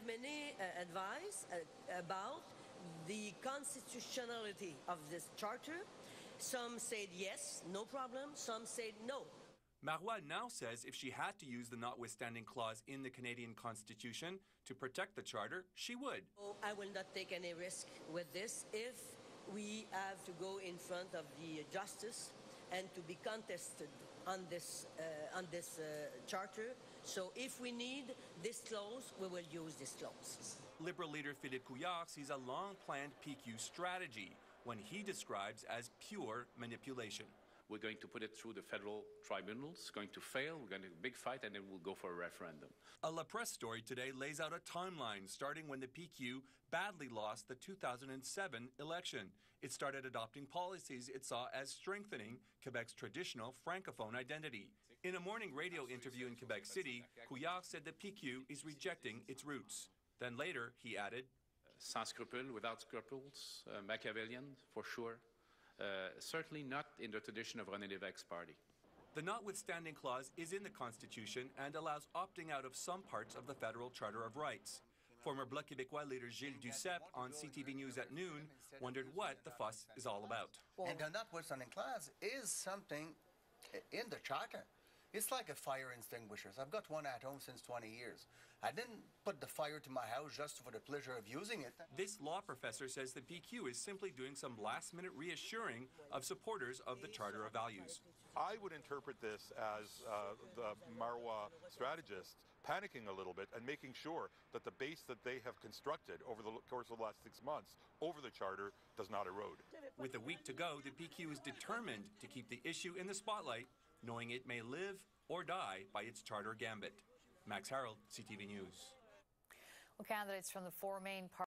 have many advice about the constitutionality of this charter. Some said yes, no problem. Some said no. Marois now says if she had to use the notwithstanding clause in the Canadian Constitution to protect the charter, she would. I will not take any risk with this. If we have to go in front of the justice and to be contested on this charter, so if we need this clause, we will use this clause. Liberal leader Philippe Couillard sees a long-planned PQ strategy, one he describes as pure manipulation. We're going to put it through the federal tribunals. It's going to fail. We're going to have a big fight, and then we'll go for a referendum. A La Presse story today lays out a timeline starting when the PQ badly lost the 2007 election. It started adopting policies it saw as strengthening Quebec's traditional francophone identity. In a morning radio interview in Quebec City, Couillard said the PQ is rejecting its roots. Then later, he added, sans scrupules, without scruples, Machiavellian, for sure. Certainly not in the tradition of René Lévesque's party. The notwithstanding clause is in the Constitution and allows opting out of some parts of the Federal Charter of Rights. Former Bloc Québécois leader Gilles Duceppe on CTV News at noon wondered what the fuss is all about. And the notwithstanding clause is something in the Charter. It's like a fire extinguisher. I've got one at home since 20 years. I didn't put the fire to my house just for the pleasure of using it. This law professor says the PQ is simply doing some last-minute reassuring of supporters of the Charter of Values. I would interpret this as the Marois strategists panicking a little bit and making sure that the base that they have constructed over the course of the last 6 months over the Charter does not erode. With a week to go, the PQ is determined to keep the issue in the spotlight, knowing it may live or die by its charter gambit. Max Harold, CTV News. Well, candidates from the four main parties